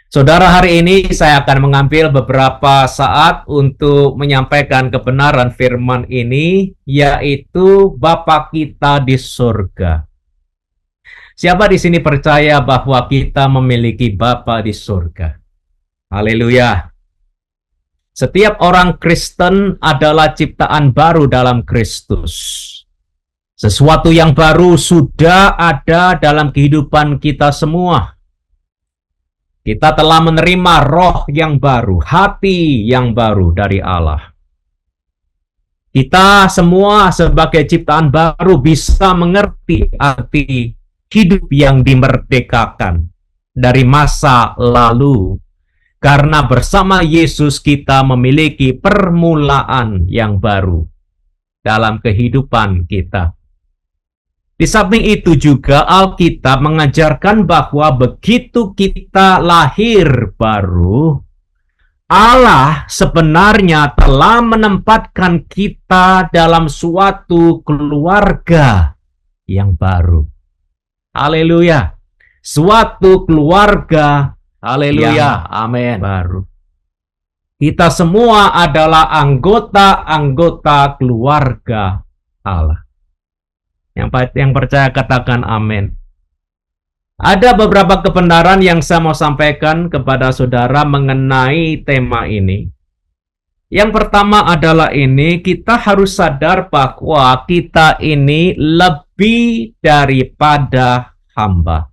Saudara, hari ini saya akan mengambil beberapa saat untuk menyampaikan kebenaran firman ini, yaitu Bapa kita di surga. Siapa di sini percaya bahwa kita memiliki Bapa di surga? Haleluya. Setiap orang Kristen adalah ciptaan baru dalam Kristus. Sesuatu yang baru sudah ada dalam kehidupan kita semua. Kita telah menerima roh yang baru, hati yang baru dari Allah. Kita semua sebagai ciptaan baru bisa mengerti arti hidup yang dimerdekakan dari masa lalu. Karena bersama Yesus kita memiliki permulaan yang baru dalam kehidupan kita. Di samping itu juga Alkitab mengajarkan bahwa begitu kita lahir baru, Allah sebenarnya telah menempatkan kita dalam suatu keluarga yang baru. Haleluya. Suatu keluarga, haleluya, amin, baru. Kita semua adalah anggota-anggota keluarga Allah. Yang percaya katakan amin. Ada beberapa kebenaran yang saya mau sampaikan kepada saudara mengenai tema ini. Yang pertama adalah ini, kita harus sadar bahwa kita ini lebih daripada hamba.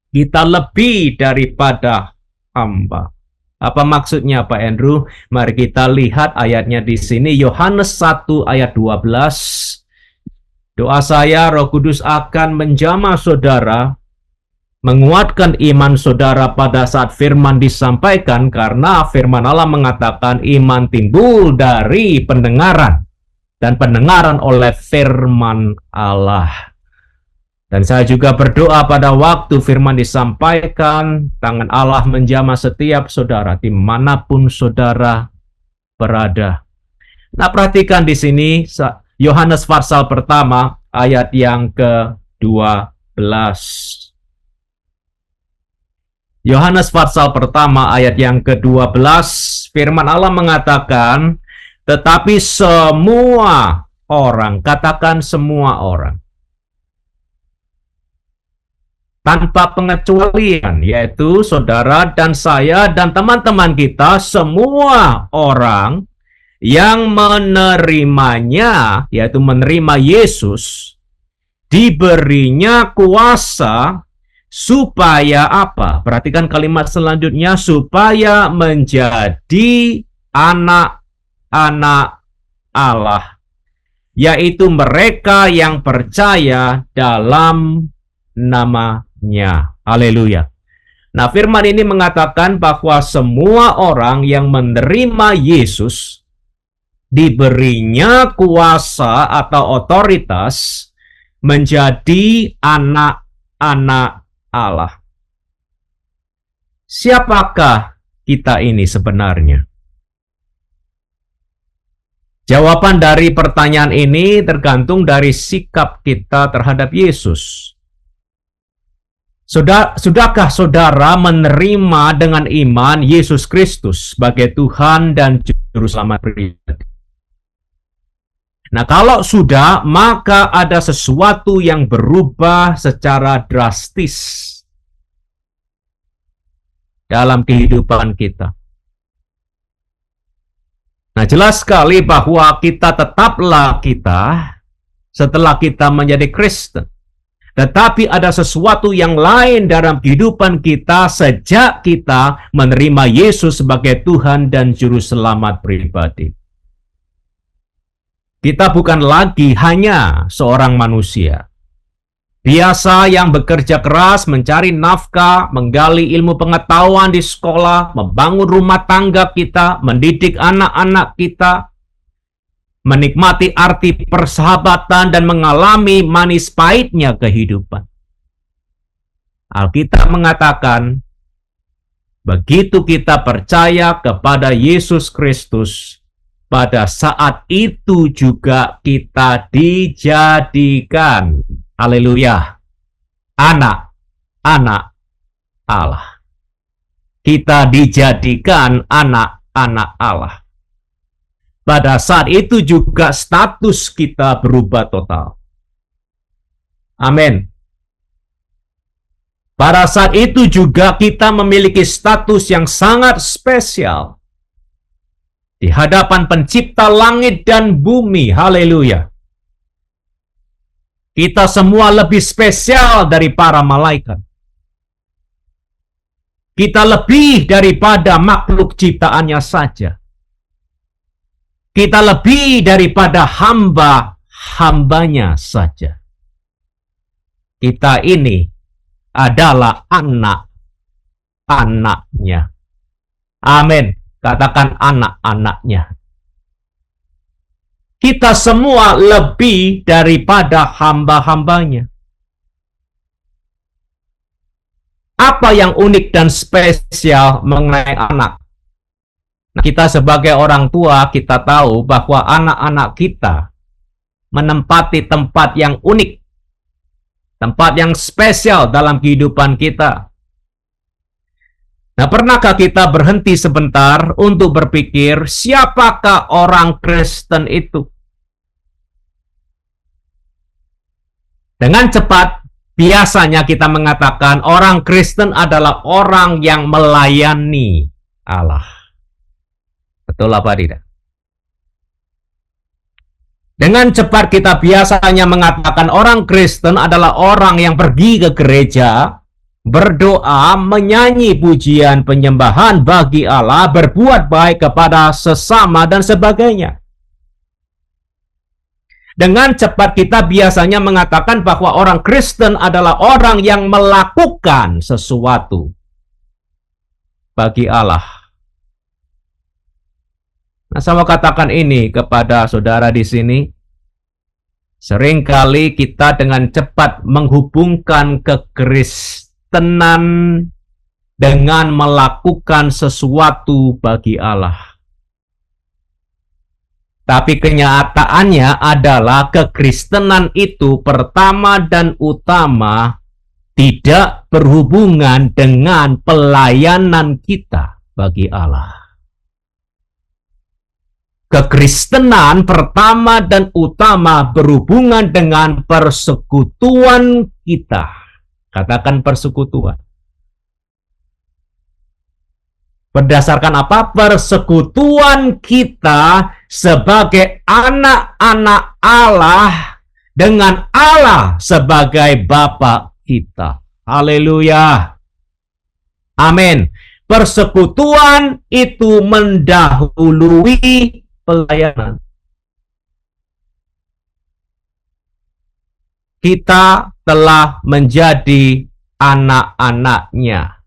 Kita lebih daripada hamba. Apa maksudnya Pak Andrew? Mari kita lihat ayatnya di sini, Yohanes 1 ayat 12. Doa saya, Roh Kudus akan menjamah saudara, menguatkan iman saudara pada saat firman disampaikan, karena firman Allah mengatakan iman timbul dari pendengaran, dan pendengaran oleh firman Allah. Dan saya juga berdoa pada waktu firman disampaikan, tangan Allah menjamah setiap saudara, dimanapun saudara berada. Nah, perhatikan di sini, Yohanes pasal pertama ayat yang ke-12. Yohanes pasal pertama ayat yang ke-12, firman Allah mengatakan, tetapi semua orang, katakan semua orang, tanpa pengecualian, yaitu saudara dan saya dan teman-teman kita, semua orang yang menerimanya, yaitu menerima Yesus, diberinya kuasa supaya apa? Perhatikan kalimat selanjutnya, supaya menjadi anak-anak Allah, yaitu mereka yang percaya dalam namanya. Haleluya. Nah, firman ini mengatakan bahwa semua orang yang menerima Yesus diberinya kuasa atau otoritas menjadi anak-anak Allah. Siapakah kita ini sebenarnya? Jawaban dari pertanyaan ini tergantung dari sikap kita terhadap Yesus. Sudahkah saudara menerima dengan iman Yesus Kristus sebagai Tuhan dan Juru Selamat pribadi? Nah, kalau sudah, maka ada sesuatu yang berubah secara drastis dalam kehidupan kita. Nah, jelas sekali bahwa kita tetaplah kita setelah kita menjadi Kristen. Tetapi ada sesuatu yang lain dalam kehidupan kita sejak kita menerima Yesus sebagai Tuhan dan Juru Selamat pribadi. Kita bukan lagi hanya seorang manusia biasa yang bekerja keras, mencari nafkah, menggali ilmu pengetahuan di sekolah, membangun rumah tangga kita, mendidik anak-anak kita, menikmati arti persahabatan dan mengalami manis pahitnya kehidupan. Alkitab mengatakan, begitu kita percaya kepada Yesus Kristus, pada saat itu juga kita dijadikan, haleluya, anak-anak Allah. kita dijadikan anak-anak Allah. Pada saat itu juga status kita berubah total. Amin. Pada saat itu juga kita memiliki status yang sangat spesial di hadapan pencipta langit dan bumi. Haleluya. Kita semua lebih spesial dari para malaikat. Kita lebih daripada makhluk ciptaannya saja. Kita lebih daripada hamba-hambanya saja. Kita ini adalah anak-anaknya. Amin. Katakan anak-anaknya. Kita semua lebih daripada hamba-hambanya. Apa yang unik dan spesial mengenai anak? Nah, kita sebagai orang tua, kita tahu bahwa anak-anak kita menempati tempat yang unik, tempat yang spesial dalam kehidupan kita. Nah, pernahkah kita berhenti sebentar untuk berpikir, siapakah orang Kristen itu? Dengan cepat, biasanya kita mengatakan orang Kristen adalah orang yang melayani Allah. Betul apa tidak? Dengan cepat kita biasanya mengatakan orang Kristen adalah orang yang pergi ke gereja, berdoa, menyanyi pujian penyembahan bagi Allah, berbuat baik kepada sesama, dan sebagainya. Dengan cepat kita biasanya mengatakan bahwa orang Kristen adalah orang yang melakukan sesuatu bagi Allah. Nah, saya mau katakan ini kepada saudara di sini. Seringkali kita dengan cepat menghubungkan kekristenan dengan melakukan sesuatu bagi Allah. Tapi kenyataannya adalah kekristenan itu pertama dan utama tidak berhubungan dengan pelayanan kita bagi Allah. Kekristenan pertama dan utama berhubungan dengan persekutuan kita. Katakan persekutuan. Berdasarkan apa? Persekutuan kita sebagai anak-anak Allah dengan Allah sebagai Bapa kita. Haleluya. Amin. Persekutuan itu mendahului pelayanan. Kita telah menjadi anak-anaknya.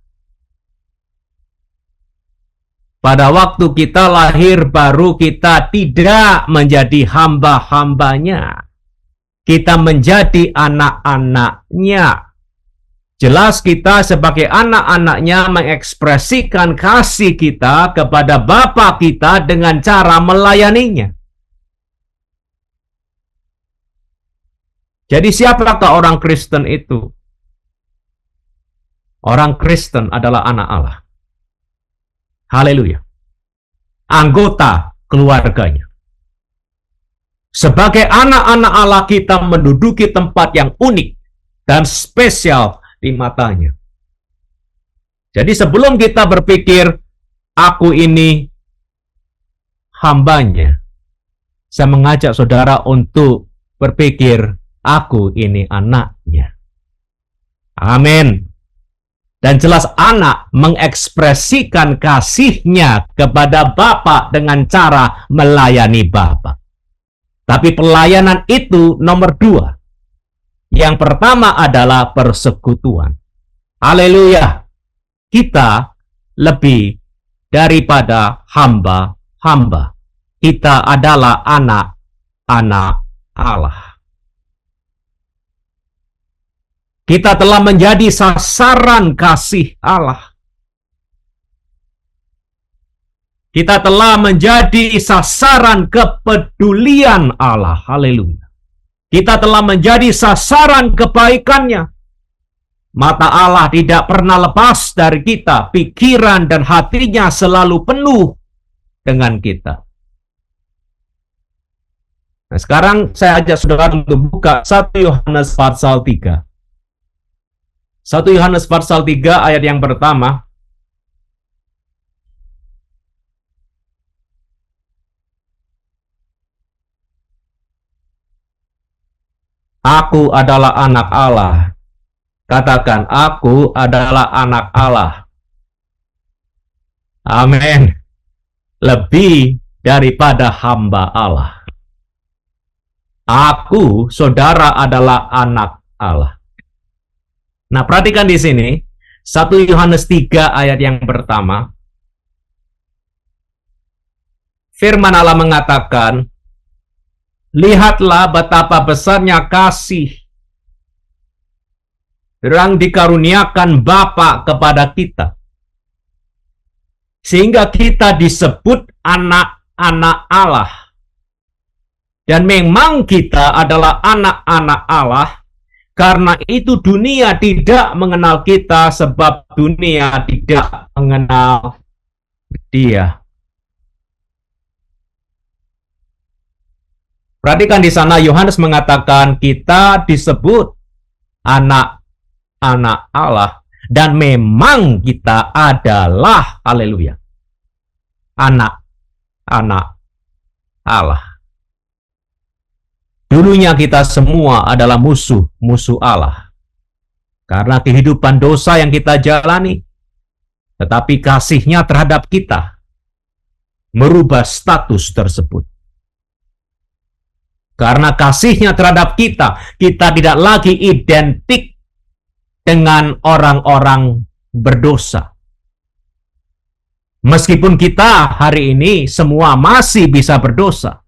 Pada waktu kita lahir baru, kita tidak menjadi hamba-hambanya. Kita menjadi anak-anaknya. Jelas kita sebagai anak-anaknya mengekspresikan kasih kita kepada Bapa kita dengan cara melayaninya. Jadi siapakah orang Kristen itu? Orang Kristen adalah anak Allah. Haleluya. Anggota keluarganya. Sebagai anak-anak Allah kita menduduki tempat yang unik dan spesial di matanya. Jadi sebelum kita berpikir, aku ini hambanya, saya mengajak saudara untuk berpikir, aku ini anaknya. Amin. Dan jelas anak mengekspresikan kasihnya kepada Bapa dengan cara melayani Bapa. Tapi pelayanan itu nomor 2. Yang pertama adalah persekutuan. Haleluya. Kita lebih daripada hamba-hamba. Kita adalah anak-anak Allah. Kita telah menjadi sasaran kasih Allah. Kita telah menjadi sasaran kepedulian Allah. Haleluya. Kita telah menjadi sasaran kebaikannya. Mata Allah tidak pernah lepas dari kita. Pikiran dan hatinya selalu penuh dengan kita. Nah, sekarang saya ajak saudara untuk buka 1 Yohanes pasal 3. 1 Yohanes pasal 3 ayat yang pertama. Aku adalah anak Allah. Katakan, aku adalah anak Allah. Amin. Lebih daripada hamba Allah. Aku, saudara, adalah anak Allah. Nah, perhatikan di sini, 1 Yohanes 3 ayat yang pertama. Firman Allah mengatakan, lihatlah betapa besarnya kasih yang dikaruniakan Bapa kepada kita, sehingga kita disebut anak-anak Allah. Dan memang kita adalah anak-anak Allah. Karena itu dunia tidak mengenal kita, sebab dunia tidak mengenal Dia. Perhatikan di sana Yohanes mengatakan kita disebut anak-anak Allah, dan memang kita adalah, haleluya, anak-anak Allah. Dulunya kita semua adalah musuh Allah. Karena kehidupan dosa yang kita jalani. Tetapi kasih-Nya terhadap kita merubah status tersebut. Karena kasih-Nya terhadap kita, kita tidak lagi identik dengan orang-orang berdosa. Meskipun kita hari ini semua masih bisa berdosa.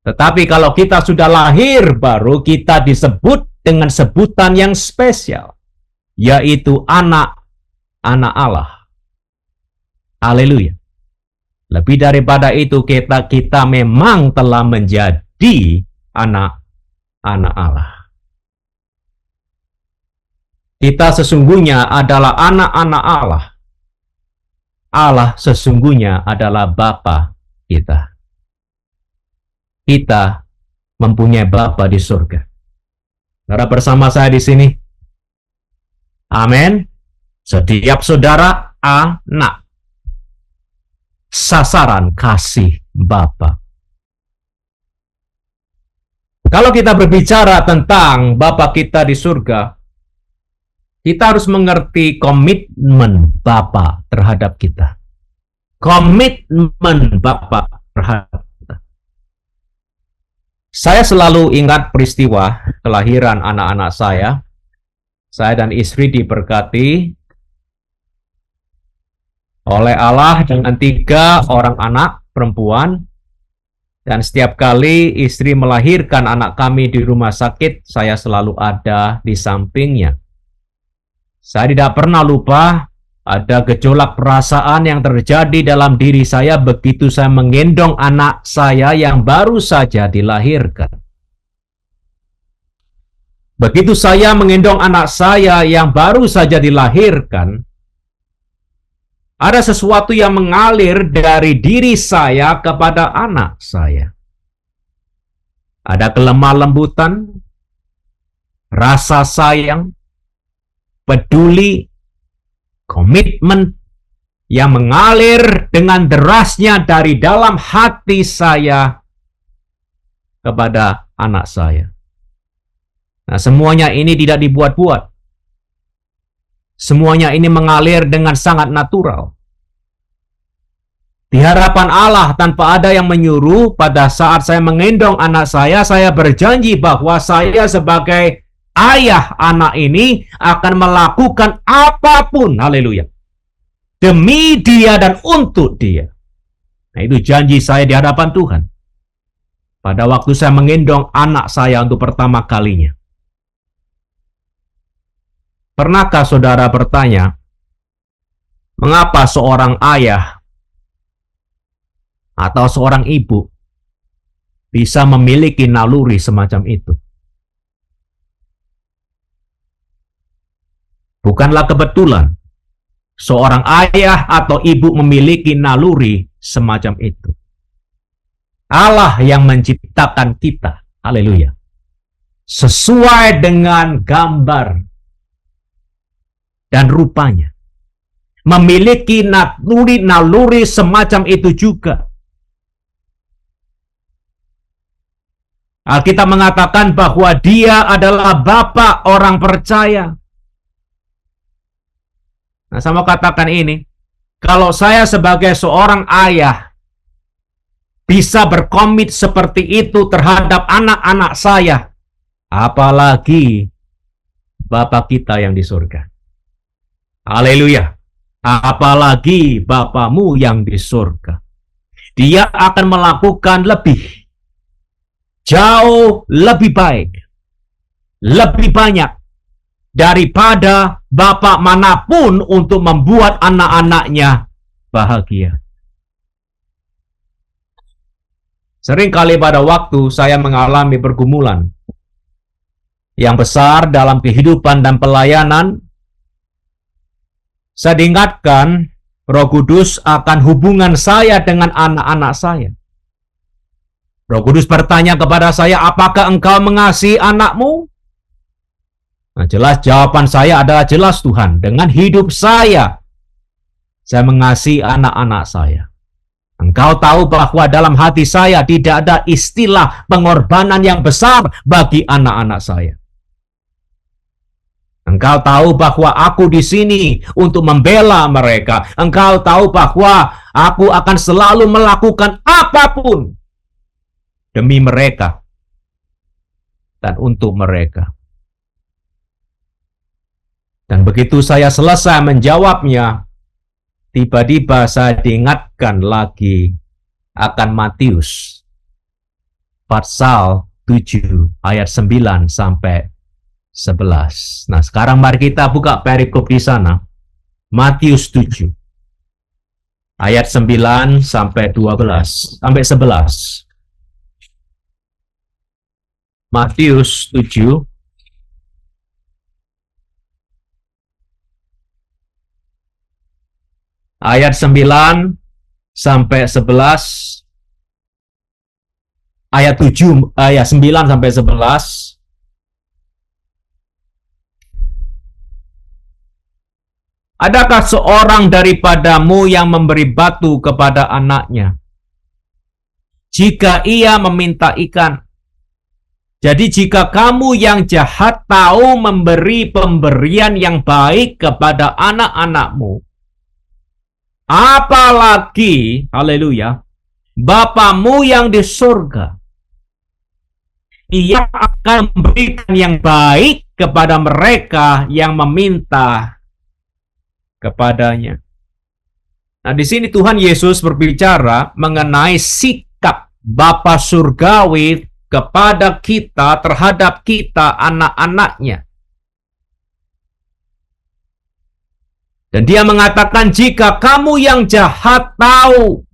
Tetapi kalau kita sudah lahir baru, kita disebut dengan sebutan yang spesial, yaitu anak-anak Allah. Haleluya. Lebih daripada itu, kita memang telah menjadi anak-anak Allah. Kita sesungguhnya adalah anak-anak Allah. Allah sesungguhnya adalah Bapa kita. Kita mempunyai Bapa di surga. Saudara bersama saya di sini. Amin. Setiap saudara anak. Sasaran kasih Bapa. Kalau kita berbicara tentang Bapa kita di surga, kita harus mengerti komitmen Bapa terhadap kita. Komitmen Bapa terhadap kita. Saya selalu ingat peristiwa kelahiran anak-anak saya. Saya dan istri diberkati oleh Allah dengan 3 orang anak perempuan. Dan setiap kali istri melahirkan anak kami di rumah sakit, saya selalu ada di sampingnya. Saya tidak pernah lupa ada gejolak perasaan yang terjadi dalam diri saya begitu saya menggendong anak saya yang baru saja dilahirkan. Begitu saya menggendong anak saya yang baru saja dilahirkan, ada sesuatu yang mengalir dari diri saya kepada anak saya. Ada kelemah lembutan, rasa sayang, peduli, komitmen yang mengalir dengan derasnya dari dalam hati saya kepada anak saya. Nah, semuanya ini tidak dibuat-buat. Semuanya ini mengalir dengan sangat natural. Di hadapan Allah tanpa ada yang menyuruh, pada saat saya menggendong anak saya berjanji bahwa saya sebagai ayah anak ini akan melakukan apapun, haleluya, demi dia dan untuk dia. Nah, itu janji saya di hadapan Tuhan. Pada waktu saya menggendong anak saya untuk pertama kalinya. Pernahkah saudara bertanya, mengapa seorang ayah atau seorang ibu bisa memiliki naluri semacam itu? Bukanlah kebetulan seorang ayah atau ibu memiliki naluri semacam itu. Allah yang menciptakan kita, haleluya, sesuai dengan gambar dan rupanya, memiliki naluri semacam itu juga. Alkitab mengatakan bahwa dia adalah Bapa orang percaya. Nah, saya mau katakan ini, kalau saya sebagai seorang ayah bisa berkomit seperti itu terhadap anak-anak saya, apalagi Bapa kita yang di surga. Haleluya. Apalagi Bapamu yang di surga. Dia akan melakukan jauh lebih baik, lebih banyak daripada bapak manapun untuk membuat anak-anaknya bahagia. Seringkali pada waktu saya mengalami pergumulan yang besar dalam kehidupan dan pelayanan, saya diingatkan Roh Kudus akan hubungan saya dengan anak-anak saya. Roh Kudus bertanya kepada saya, apakah engkau mengasihi anakmu? Nah, jelas jawaban saya adalah jelas, Tuhan. Dengan hidup saya mengasihi anak-anak saya. Engkau tahu bahwa dalam hati saya tidak ada istilah pengorbanan yang besar bagi anak-anak saya. Engkau tahu bahwa aku di sini untuk membela mereka. Engkau tahu bahwa aku akan selalu melakukan apapun demi mereka dan untuk mereka. Dan begitu saya selesai menjawabnya, tiba-tiba saya diingatkan lagi akan Matius pasal 7 ayat 9 sampai 11. Nah, sekarang mari kita buka perikop di sana. Matius 7 ayat 9 sampai 12 sampai 11. Matius 7 ayat 9 sampai 11, ayat 7, ayat 9 sampai 11. Adakah seorang daripadamu yang memberi batu kepada anaknya jika ia meminta ikan? Jadi jika kamu yang jahat tahu memberi pemberian yang baik kepada anak-anakmu, apalagi, haleluya, Bapamu yang di surga, ia akan memberikan yang baik kepada mereka yang meminta kepadanya. Nah, di sini Tuhan Yesus berbicara mengenai sikap Bapa surgawi kepada kita terhadap kita anak-anaknya. Dan dia mengatakan, jika kamu yang jahat tahu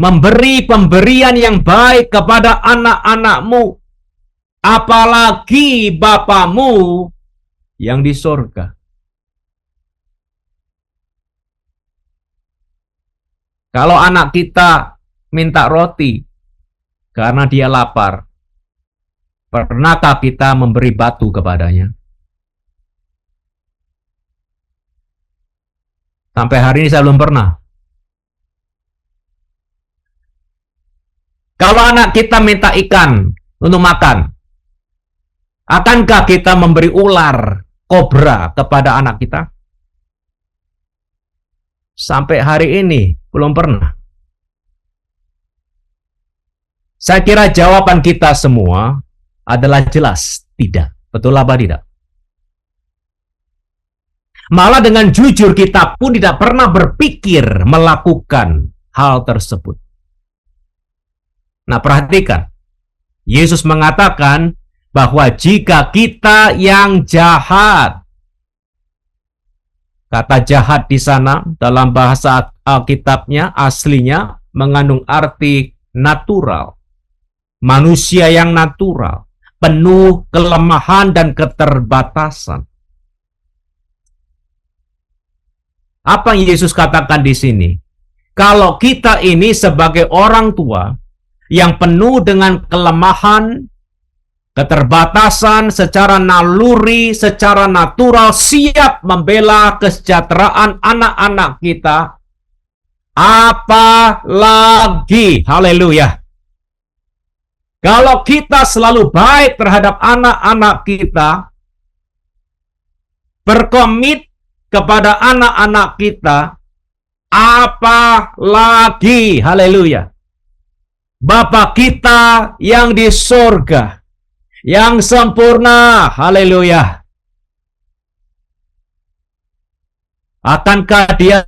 memberi pemberian yang baik kepada anak-anakmu, apalagi Bapamu yang di surga. Kalau anak kita minta roti karena dia lapar, pernahkah kita memberi batu kepadanya? Sampai hari ini saya belum pernah. Kalau anak kita minta ikan untuk makan, akankah kita memberi ular, kobra kepada anak kita? Sampai hari ini belum pernah. Saya kira jawaban kita semua adalah jelas tidak. Betul apa tidak? Malah dengan jujur kita pun tidak pernah berpikir melakukan hal tersebut. Nah, perhatikan. Yesus mengatakan bahwa jika kita yang jahat, kata jahat di sana dalam bahasa Alkitabnya aslinya mengandung arti natural. Manusia yang natural, penuh kelemahan dan keterbatasan. Apa yang Yesus katakan di sini? Kalau kita ini sebagai orang tua yang penuh dengan kelemahan, keterbatasan secara naluri, secara natural, siap membela kesejahteraan anak-anak kita, apalagi, haleluya, kalau kita selalu baik terhadap anak-anak kita, berkomit kepada anak-anak kita, apalagi, haleluya, Bapa kita yang di surga, yang sempurna, haleluya. Akankah Dia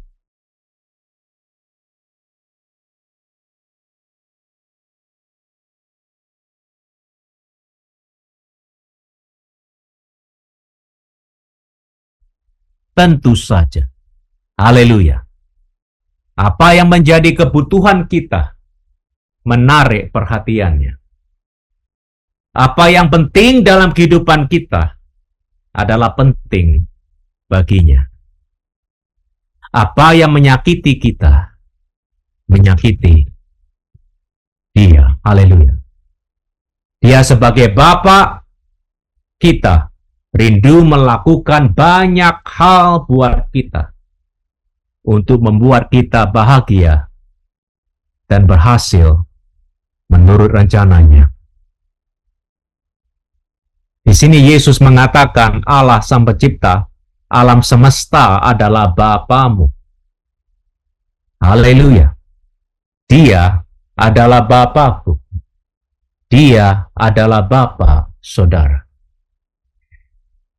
tentu saja. Haleluya. Apa yang menjadi kebutuhan kita menarik perhatiannya. Apa yang penting dalam kehidupan kita adalah penting baginya. Apa yang menyakiti kita, menyakiti Dia. Haleluya. Dia sebagai Bapa kita rindu melakukan banyak hal buat kita untuk membuat kita bahagia dan berhasil menurut rencananya. Di sini Yesus mengatakan Allah Sang Pencipta alam semesta adalah Bapamu. Haleluya. Dia adalah Bapaku. Dia adalah Bapa saudara.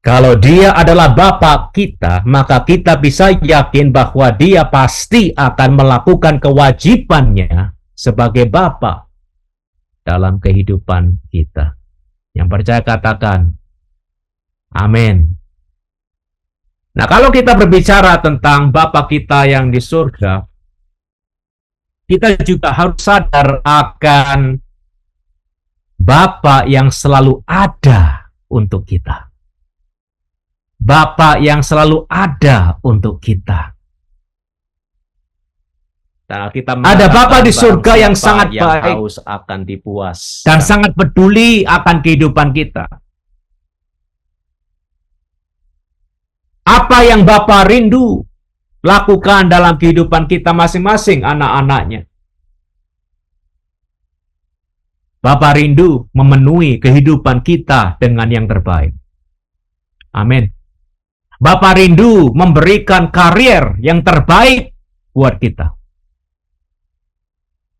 Kalau Dia adalah Bapa kita, maka kita bisa yakin bahwa Dia pasti akan melakukan kewajibannya sebagai Bapa dalam kehidupan kita. Yang percaya katakan, amin. Nah, kalau kita berbicara tentang Bapa kita yang di surga, kita juga harus sadar akan Bapa yang selalu ada untuk kita. Bapa yang selalu ada untuk kita. Nah, ada Bapa di surga yang sangat baik, haus akan dipuas, dan sangat peduli akan kehidupan kita. Apa yang Bapa rindu lakukan dalam kehidupan kita masing-masing anak-anaknya. Bapa rindu memenuhi kehidupan kita dengan yang terbaik. Amin. Bapa rindu memberikan karier yang terbaik buat kita.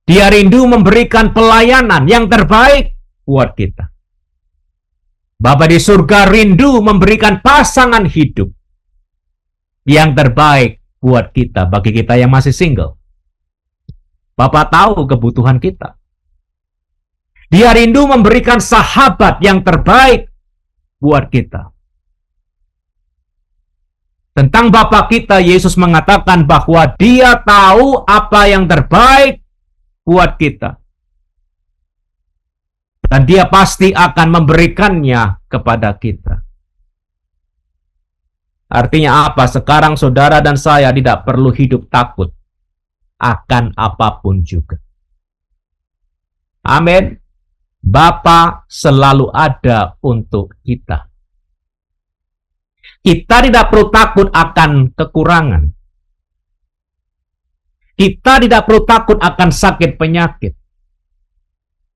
Dia rindu memberikan pelayanan yang terbaik buat kita. Bapa di surga rindu memberikan pasangan hidup yang terbaik buat kita, bagi kita yang masih single. Bapa tahu kebutuhan kita. Dia rindu memberikan sahabat yang terbaik buat kita. Tentang Bapa kita, Yesus mengatakan bahwa Dia tahu apa yang terbaik buat kita. Dan Dia pasti akan memberikannya kepada kita. Artinya apa? Sekarang saudara dan saya tidak perlu hidup takut akan apapun juga. Amin. Bapa selalu ada untuk kita. Kita tidak perlu takut akan kekurangan. Kita tidak perlu takut akan sakit penyakit.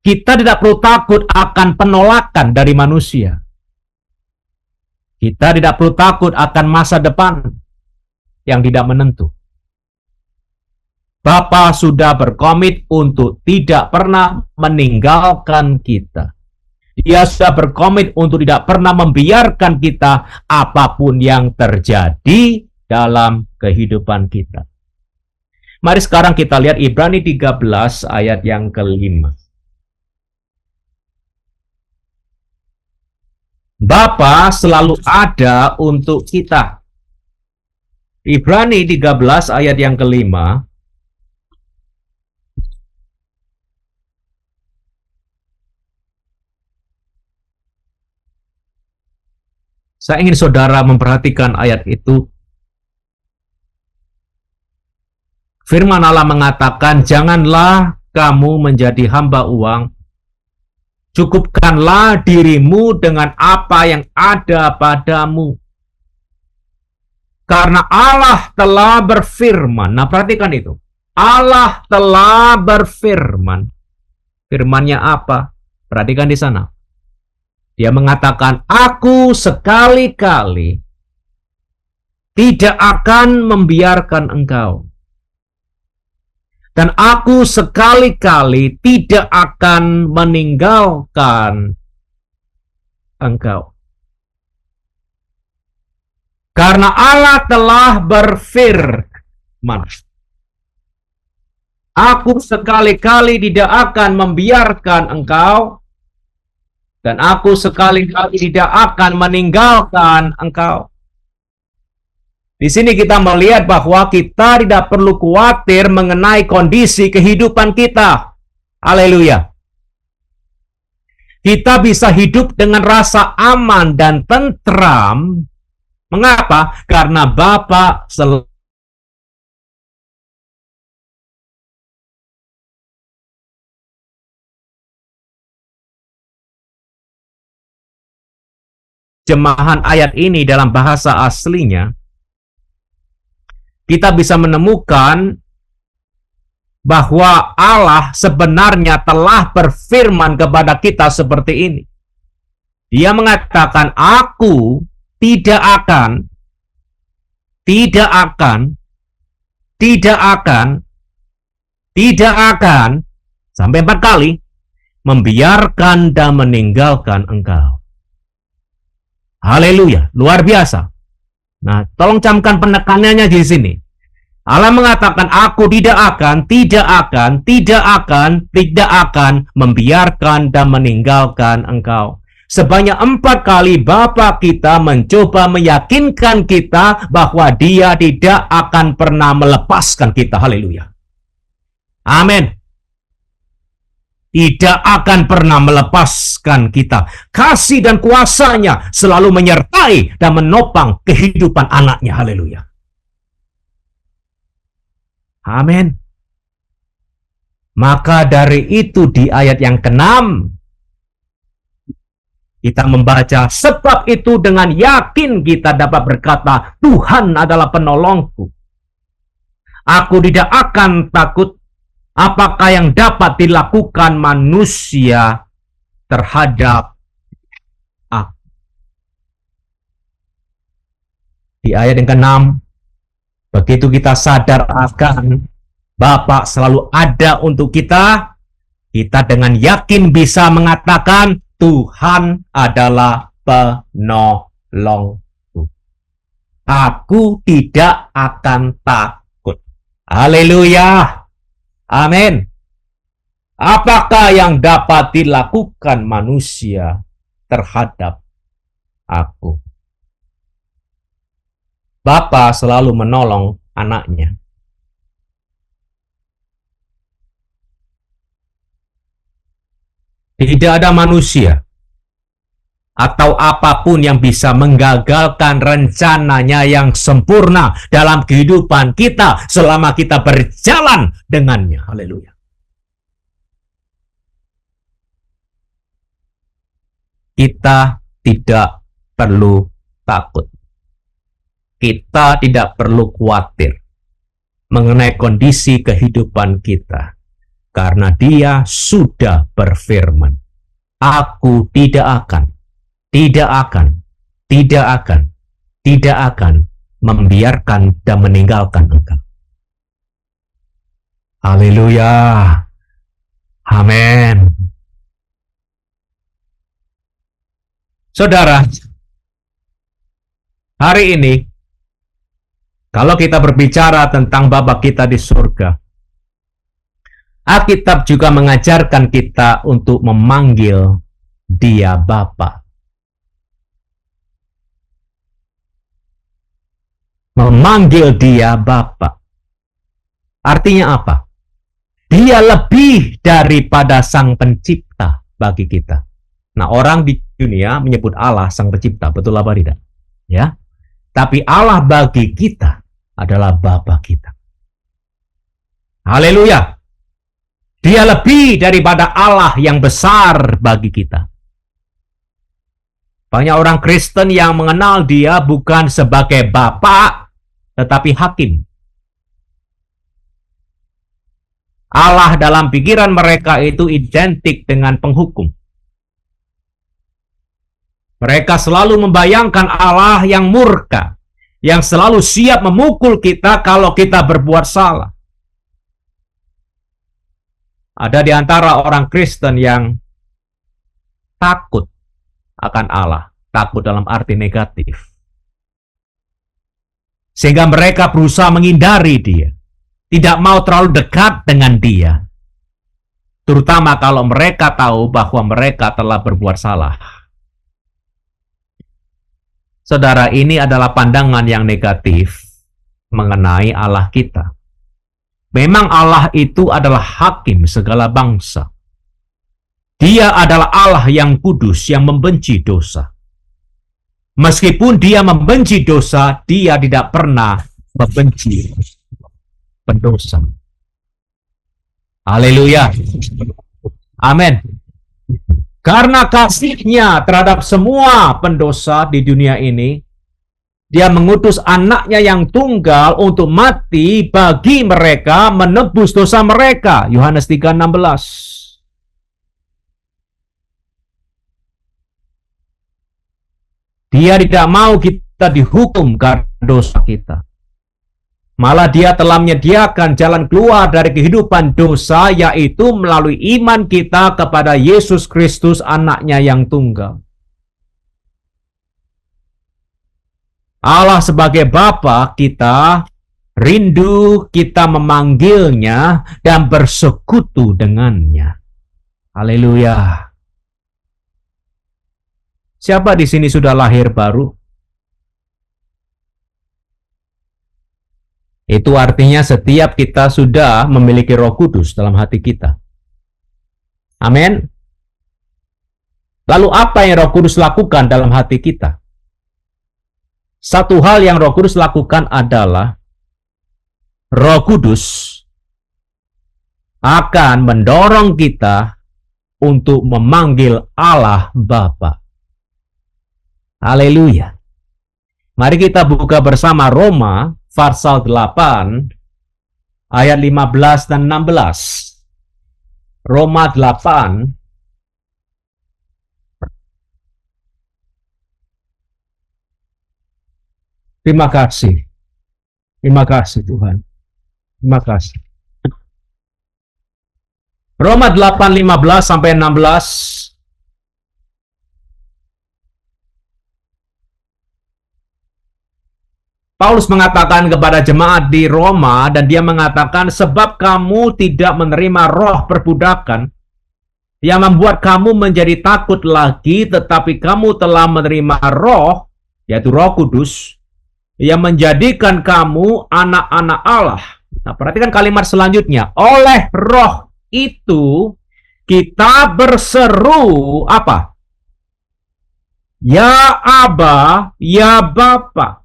Kita tidak perlu takut akan penolakan dari manusia. Kita tidak perlu takut akan masa depan yang tidak menentu. Bapa sudah berkomit untuk tidak pernah meninggalkan kita. Dia sudah berkomit untuk tidak pernah membiarkan kita apapun yang terjadi dalam kehidupan kita. Mari sekarang kita lihat Ibrani 13 ayat yang ke-5. Bapa selalu ada untuk kita. Ibrani 13 ayat yang ke-5. Saya ingin saudara memperhatikan ayat itu. Firman Allah mengatakan, janganlah kamu menjadi hamba uang, cukupkanlah dirimu dengan apa yang ada padamu. Karena Allah telah berfirman. Nah, perhatikan itu. Allah telah berfirman. Firman-Nya apa? Perhatikan di sana. Dia mengatakan, aku sekali-kali tidak akan membiarkan engkau. Dan aku sekali-kali tidak akan meninggalkan engkau. Karena Allah telah berfirman, aku sekali-kali tidak akan membiarkan engkau, dan aku sekali-kali tidak akan meninggalkan engkau. Di sini kita melihat bahwa kita tidak perlu khawatir mengenai kondisi kehidupan kita. Haleluya. Kita bisa hidup dengan rasa aman dan tentram. Mengapa? Karena Bapa selalu terjemahan ayat ini dalam bahasa aslinya, kita bisa menemukan bahwa Allah sebenarnya telah berfirman kepada kita seperti ini. Dia mengatakan, aku tidak akan sampai 4 kali membiarkan dan meninggalkan engkau. Haleluya, luar biasa. Nah, tolong camkan penekanannya di sini. Allah mengatakan, aku tidak akan membiarkan dan meninggalkan engkau. Sebanyak 4 kali Bapa kita mencoba meyakinkan kita bahwa Dia tidak akan pernah melepaskan kita. Haleluya. Amin. Tidak akan pernah melepaskan kita. Kasih dan kuasa-Nya selalu menyertai dan menopang kehidupan anak-Nya. Haleluya. Amin. Maka dari itu di ayat yang ke-6 kita membaca, sebab itu dengan yakin kita dapat berkata, Tuhan adalah penolongku. Aku tidak akan takut. Apakah yang dapat dilakukan manusia terhadap aku? Di ayat yang ke-6, begitu kita sadar akan Bapa selalu ada untuk kita, kita dengan yakin bisa mengatakan, Tuhan adalah penolongku. Aku tidak akan takut. Haleluya. Amin. Apakah yang dapat dilakukan manusia terhadap aku? Bapa selalu menolong anaknya. Tidak ada manusia atau apapun yang bisa menggagalkan rencananya yang sempurna dalam kehidupan kita selama kita berjalan dengannya. Haleluya. Kita tidak perlu takut. Kita tidak perlu khawatir mengenai kondisi kehidupan kita. Karena Dia sudah berfirman, aku tidak akan membiarkan dan meninggalkan engkau. Haleluya. Amin. Saudara, hari ini, kalau kita berbicara tentang Bapa kita di surga, Alkitab juga mengajarkan kita untuk memanggil Dia Bapa. Memanggil Dia Bapa. Artinya apa? Dia lebih daripada Sang Pencipta bagi kita. Nah, orang di dunia menyebut Allah Sang Pencipta, betul apa tidak? Ya. Tapi Allah bagi kita adalah Bapa kita. Haleluya. Dia lebih daripada Allah yang besar bagi kita. Banyak orang Kristen yang mengenal dia bukan sebagai Bapa, tetapi hakim. Allah dalam pikiran mereka itu identik dengan penghukum. Mereka selalu membayangkan Allah yang murka, yang selalu siap memukul kita kalau kita berbuat salah. Ada di antara orang Kristen yang takut akan Allah, takut dalam arti negatif. Sehingga mereka berusaha menghindari dia, tidak mau terlalu dekat dengan dia. Terutama kalau mereka tahu bahwa mereka telah berbuat salah. Saudara, ini adalah pandangan yang negatif mengenai Allah kita. Memang Allah itu adalah hakim segala bangsa. Dia adalah Allah yang kudus, yang membenci dosa. Meskipun dia membenci dosa, dia tidak pernah membenci pendosa. Haleluya. Amin. Karena kasihnya terhadap semua pendosa di dunia ini, dia mengutus anaknya yang tunggal untuk mati bagi mereka, menebus dosa mereka. Yohanes 3:16. Dia tidak mau kita dihukum karena dosa kita. Malah dia telah menyediakan jalan keluar dari kehidupan dosa, yaitu melalui iman kita kepada Yesus Kristus, anaknya yang tunggal. Allah sebagai Bapa kita rindu kita memanggilnya dan bersekutu dengannya. Haleluya. Siapa di sini sudah lahir baru? Itu artinya setiap kita sudah memiliki Roh Kudus dalam hati kita. Amin. Lalu apa yang Roh Kudus lakukan dalam hati kita? Satu hal yang Roh Kudus lakukan adalah Roh Kudus akan mendorong kita untuk memanggil Allah Bapa. Haleluya. Mari kita buka bersama Roma pasal 8 ayat 15 dan 16. Roma 8 Terima kasih. Terima kasih Tuhan. Terima kasih. Roma 8:15 sampai 16. Paulus mengatakan kepada jemaat di Roma, dan dia mengatakan, sebab kamu tidak menerima roh perbudakan yang membuat kamu menjadi takut lagi, tetapi kamu telah menerima roh, yaitu Roh Kudus, yang menjadikan kamu anak-anak Allah. Nah, perhatikan kalimat selanjutnya. Oleh roh itu kita berseru apa? Ya Aba, ya Bapa.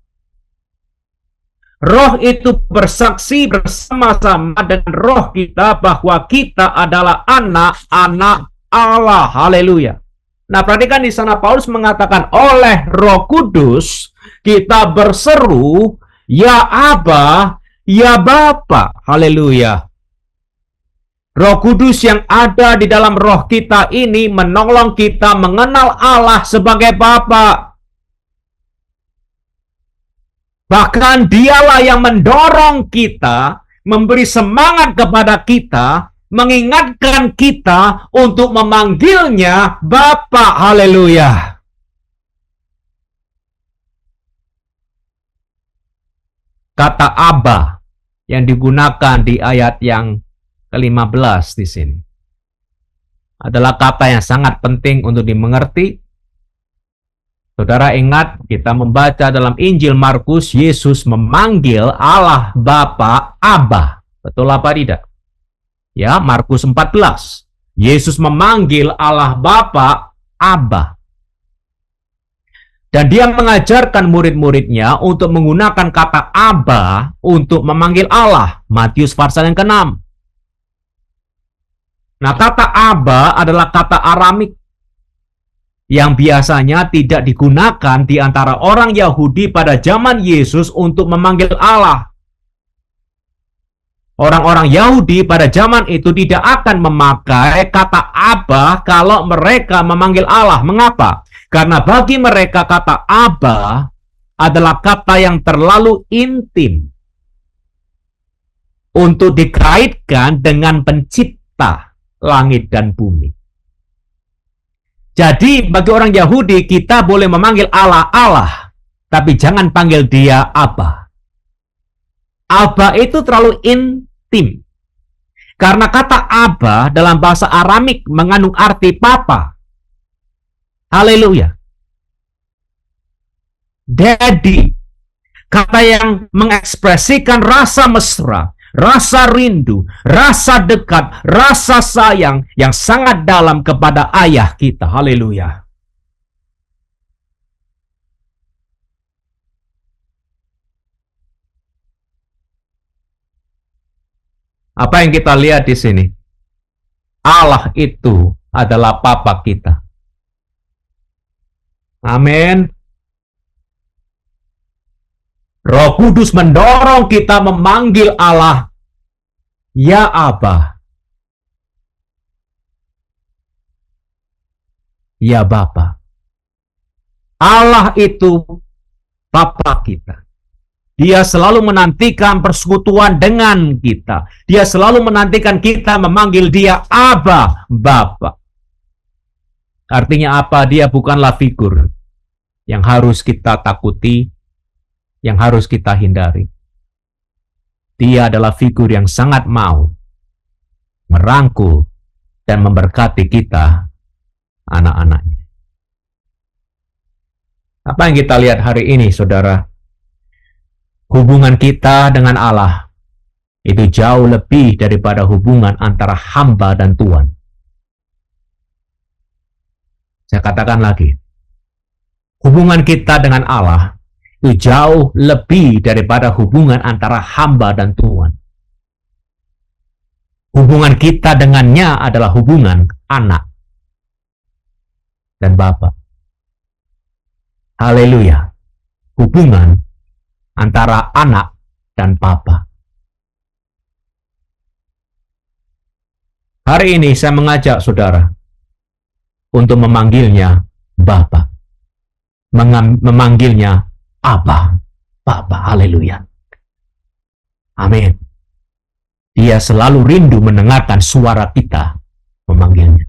Roh itu bersaksi bersama-sama dengan roh kita bahwa kita adalah anak-anak Allah. Haleluya. Nah, perhatikan di sana Paulus mengatakan oleh Roh Kudus kita berseru, ya Aba, ya Bapa. Haleluya. Roh Kudus yang ada di dalam roh kita ini menolong kita mengenal Allah sebagai Bapa. Bahkan dialah yang mendorong kita, memberi semangat kepada kita, mengingatkan kita untuk memanggilnya Bapa. Haleluya. Kata Aba yang digunakan di ayat yang ke-15 di sini adalah kata yang sangat penting untuk dimengerti. Saudara ingat, kita membaca dalam Injil Markus, Yesus memanggil Allah Bapa Aba. Betul apa tidak? Ya, Markus 14. Yesus memanggil Allah Bapa Aba. Dan dia mengajarkan murid-muridnya untuk menggunakan kata Aba untuk memanggil Allah. Matius pasal yang ke-6. Nah, kata Aba adalah kata Aramik yang biasanya tidak digunakan di antara orang Yahudi pada zaman Yesus untuk memanggil Allah. Orang-orang Yahudi pada zaman itu tidak akan memakai kata Aba kalau mereka memanggil Allah. Mengapa? Karena bagi mereka kata Aba adalah kata yang terlalu intim untuk dikaitkan dengan pencipta langit dan bumi. Jadi bagi orang Yahudi kita boleh memanggil Allah Allah, tapi jangan panggil dia Aba. Aba itu terlalu intim. Karena kata Aba dalam bahasa Aramik mengandung arti papa. Haleluya. Daddy. Kata yang mengekspresikan rasa mesra, rasa rindu, rasa dekat, rasa sayang yang sangat dalam kepada ayah kita. Haleluya. Apa yang kita lihat di sini? Allah itu adalah papa kita. Amin. Roh Kudus mendorong kita memanggil Allah, ya Aba, ya Bapa. Allah itu Bapa kita. Dia selalu menantikan persekutuan dengan kita. Dia selalu menantikan kita memanggil dia Aba, Bapa. Artinya apa? Dia bukanlah figur yang harus kita takuti, yang harus kita hindari. Dia adalah figur yang sangat mau merangkul dan memberkati kita, anak-anaknya. Apa yang kita lihat hari ini, saudara? Hubungan kita dengan Allah itu jauh lebih daripada hubungan antara hamba dan Tuhan. Saya katakan lagi, hubungan kita dengan Allah itu jauh lebih daripada hubungan antara hamba dan Tuhan. Hubungan kita dengannya adalah hubungan anak dan bapa. Haleluya. Hubungan antara anak dan bapa. Hari ini saya mengajak saudara untuk memanggilnya Bapa, memanggilnya Aba, Bapa. Haleluya. Amin. Dia selalu rindu mendengarkan suara kita memanggilnya.